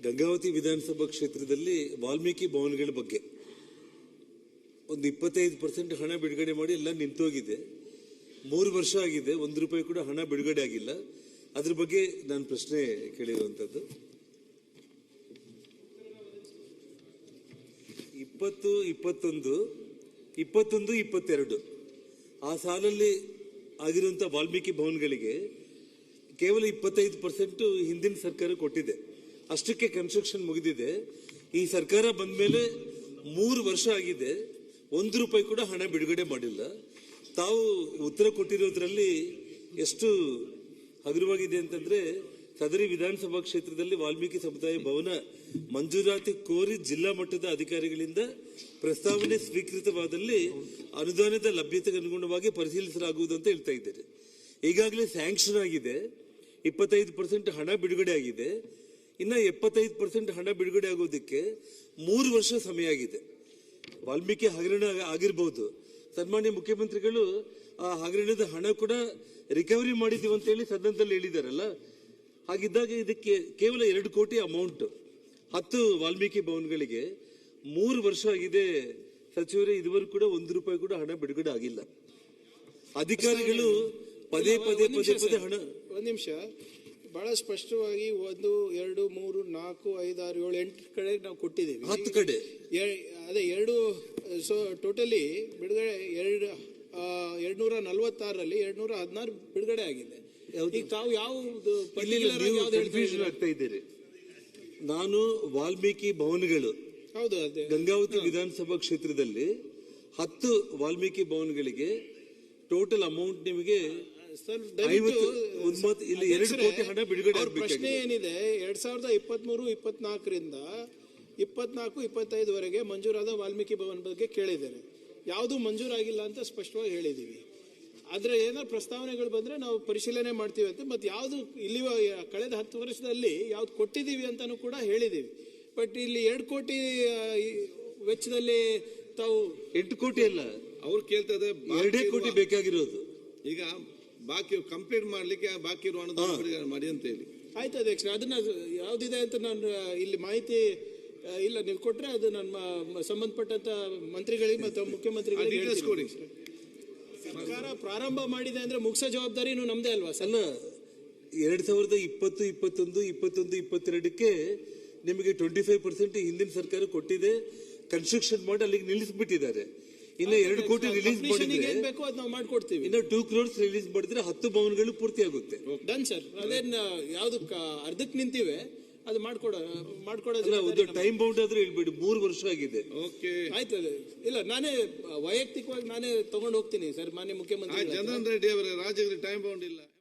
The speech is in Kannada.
ಗಂಗಾವತಿ ವಿಧಾನಸಭಾ ಕ್ಷೇತ್ರದಲ್ಲಿ ವಾಲ್ಮೀಕಿ ಭವನಗಳ ಬಗ್ಗೆ ಒಂದು 25% ಹಣ ಬಿಡುಗಡೆ ಮಾಡಿ ಎಲ್ಲ ನಿಂತೋಗಿದೆ. 3 ವರ್ಷ ಆಗಿದೆ, ₹1 ಕೂಡ ಹಣ ಬಿಡುಗಡೆ ಆಗಿಲ್ಲ. ಅದ್ರ ಬಗ್ಗೆ ನಾನು ಪ್ರಶ್ನೆ ಕೇಳಿರುವಂತದ್ದು. 20, 21, 21, 22 ಆ ಸಾಲಲ್ಲಿ ಆಗಿರುವಂತಹ ವಾಲ್ಮೀಕಿ ಭವನಗಳಿಗೆ ಕೇವಲ 25% ಹಿಂದಿನ ಸರ್ಕಾರ ಕೊಟ್ಟಿದೆ. ಅಷ್ಟಕ್ಕೆ ಕನ್ಸ್ಟ್ರಕ್ಷನ್ ಮುಗಿದಿದೆ. ಈ ಸರ್ಕಾರ ಬಂದ ಮೇಲೆ 3 ವರ್ಷ ಆಗಿದೆ, ₹1 ಕೂಡ ಹಣ ಬಿಡುಗಡೆ ಮಾಡಿಲ್ಲ. ತಾವು ಉತ್ತರ ಕೊಟ್ಟಿರೋದ್ರಲ್ಲಿ ಎಷ್ಟು ಹಗುರವಾಗಿದೆ ಅಂತಂದ್ರೆ, ಸದರಿ ವಿಧಾನಸಭಾ ಕ್ಷೇತ್ರದಲ್ಲಿ ವಾಲ್ಮೀಕಿ ಸಮುದಾಯ ಭವನ ಮಂಜೂರಾತಿ ಕೋರಿ ಜಿಲ್ಲಾ ಮಟ್ಟದ ಅಧಿಕಾರಿಗಳಿಂದ ಪ್ರಸ್ತಾವನೆ ಸ್ವೀಕೃತವಾದಲ್ಲಿ ಅನುದಾನದ ಲಭ್ಯತೆಗೆ ಅನುಗುಣವಾಗಿ ಪರಿಶೀಲಿಸಲಾಗುವುದು ಅಂತ ಹೇಳ್ತಾ ಇದ್ದಾರೆ. ಈಗಾಗಲೇ ಸ್ಯಾಂಕ್ಷನ್ ಆಗಿದೆ, 25% ಹಣ ಬಿಡುಗಡೆ ಆಗಿದೆ. ಇನ್ನ 75% ಹಣ ಬಿಡುಗಡೆ ಆಗೋದಕ್ಕೆ 3 ವರ್ಷ ಸಮಯ ಆಗಿದೆ. ವಾಲ್ಮೀಕಿ ಹಗರಣ ಆಗಿರಬಹುದು, ಸನ್ಮಾನ್ಯ ಮುಖ್ಯಮಂತ್ರಿಗಳು ಆ ಹಗರಣದ ಹಣ ಕೂಡ ರಿಕವರಿ ಮಾಡಿದೀವಿ ಅಂತ ಹೇಳಿ ಸದನದಲ್ಲಿ ಹೇಳಿದಾರಲ್ಲ. ಹಾಗಿದ್ದಾಗ ಇದಕ್ಕೆ ಕೇವಲ 2 ಕೋಟಿ ಅಮೌಂಟ್ 10 ವಾಲ್ಮೀಕಿ ಭವನಗಳಿಗೆ 3 ವರ್ಷ ಆಗಿದೆ ಸಚಿವರೇ, ಇದುವರೆಗೂ ಕೂಡ ₹1 ಕೂಡ ಹಣ ಬಿಡುಗಡೆ ಆಗಿಲ್ಲ. ಅಧಿಕಾರಿಗಳು ಪದೇ ಪದೇ ಹಣ. ಒಂದ್ ನಿಮಿಷ, ಬಹಳ ಸ್ಪಷ್ಟವಾಗಿ 1, 2, 3, 4, 5, 6, 7, 8 ಕಡೆ ನಾವು ಕೊಟ್ಟಿದ್ದೀವಿ. 10 ಕಡೆ ಅದೇ 2. ಸೊ ಟೋಟಲಿ ಬಿಡುಗಡೆ 246ರಲ್ಲಿ 216 ಬಿಡುಗಡೆ ಆಗಿದೆ. ಈಗ ತಾವು ಯಾವ್ದು ಆಗ್ತಾ ಇದ್ದೀರಿ? ನಾನು ವಾಲ್ಮೀಕಿ ಭವನಗಳು ಹೌದು, ಅದೇ ಗಂಗಾವತಿ ವಿಧಾನಸಭಾ ಕ್ಷೇತ್ರದಲ್ಲಿ 10 ವಾಲ್ಮೀಕಿ ಭವನಗಳಿಗೆ ಟೋಟಲ್ ಅಮೌಂಟ್ ನಿಮಗೆ 2 ಕೋಟಿ ಹಣ ಬಿಡುಗಡೆ. ಪ್ರಶ್ನೆ ಏನಿದೆ, 2023-24ರಿಂದ 24-25 ವರೆಗೆ ಮಂಜೂರಾದ ವಾಲ್ಮೀಕಿ ಭವನ ಬಗ್ಗೆ ಕೇಳಿದ್ದೇನೆ. ಯಾವುದು ಮಂಜೂರಾಗಿಲ್ಲ ಅಂತ ಸ್ಪಷ್ಟವಾಗಿ ಹೇಳಿದೀವಿ. ಆದ್ರೆ ಏನಾದ್ರು ಪ್ರಸ್ತಾವನೆಗಳು ಬಂದ್ರೆ ನಾವು ಪರಿಶೀಲನೆ ಮಾಡ್ತೀವಿ ಅಂತ. ಮತ್ತೆ ಯಾವ್ದು ಇಲ್ಲಿ ಕಳೆದ 10 ವರ್ಷದಲ್ಲಿ ಯಾವ್ದು ಕೊಟ್ಟಿದೀವಿ ಅಂತಾನು ಕೂಡ ಹೇಳಿದೀವಿ. ಬಟ್ ಇಲ್ಲಿ 2 ಕೋಟಿ ವೆಚ್ಚದಲ್ಲಿ ತಾವು 8 ಕೋಟಿ ಅಲ್ಲ, ಅವ್ರು ಕೇಳ್ತದೆ 2 ಕೋಟಿ ಬೇಕಾಗಿರೋದು. ಈಗ ಬಾಕಿ ಕಂಪ್ಲೀಟ್ ಮಾಡ್ಲಿಕ್ಕೆ ಬಾಕಿ ಇರುವ ಅನುದಾನ ಮಾಡಿ ಅಂತ ಹೇಳಿ. ಆಯ್ತು ಅಧ್ಯಕ್ಷ, ಅದನ್ನ ಯಾವ್ದಿದೆ ಅಂತ ನಾನು ಇಲ್ಲಿ ಮಾಹಿತಿ ಇಲ್ಲ, ನೀವು ಕೊಟ್ರೆ ಅದು ನನ್ನ ಸಂಬಂಧಪಟ್ಟಂತ ಮಂತ್ರಿಗಳಿಗೆ ಮತ್ತು ಮುಖ್ಯಮಂತ್ರಿಗಳಿಗೆ ಕೊಡಿ. ಸರ್ಕಾರ ಪ್ರಾರಂಭ ಮಾಡಿದೆ ಅಂದ್ರೆ ಮುಗಿಸೋ ಜವಾಬ್ದಾರಿನೂ ನಮ್ದೇ ಅಲ್ವಾ ಸರ್? 2020, 21, 22ಕ್ಕೆ ನಿಮಗೆ 25% ಹಿಂದಿನ ಸರ್ಕಾರ ಕೊಟ್ಟಿದೆ. ಕನ್ಸ್ಟ್ರಕ್ಷನ್ ಮಾಡಿ ಅಲ್ಲಿಗೆ ನಿಲ್ಲಿಸ್ಬಿಟ್ಟಿದ್ದಾರೆ. ಇನ್ನ 2 ಕೋಟಿ ರಿಲೀಸ್ ಮಾಡಿದ್ರೆ ಬೇಕು ಅದು ನಾವು ಮಾಡ್ಕೊಡ್ತೀವಿ. ಇನ್ನ 2 crores ರಿಲೀಸ್ ಮಾಡಿದ್ರೆ 10 ಭವನಗಳು ಪೂರ್ತಿ ಆಗುತ್ತೆ. Done sir. ಅದೇನ್ ಯಾವ್ದು ಅರ್ಧಕ್ಕೆ ನಿಂತಿವೆ ಅದು ಮಾಡ್ಕೊಡೋದು ಒಂದು ಟೈಮ್ ಬೌಂಡ್ ಆದ್ರೂ ಹೇಳ್ಬೇಡಿ. 3 ವರ್ಷ ಆಗಿದೆ. ಆಯ್ತು, ಇಲ್ಲ ನಾನೇ ವೈಯಕ್ತಿಕವಾಗಿ ನಾನೇ ತಗೊಂಡು ಹೋಗ್ತೀನಿ ಸರ್ ಮಾನ್ಯ ಮುಖ್ಯಮಂತ್ರಿ. ಜನಾರ್ದನ್ ರೆಡ್ಡಿ ಅವರ ರಾಜ್ಯದಲ್ಲಿ ಟೈಮ್ ಬೌಂಡ್ ಇಲ್ಲ.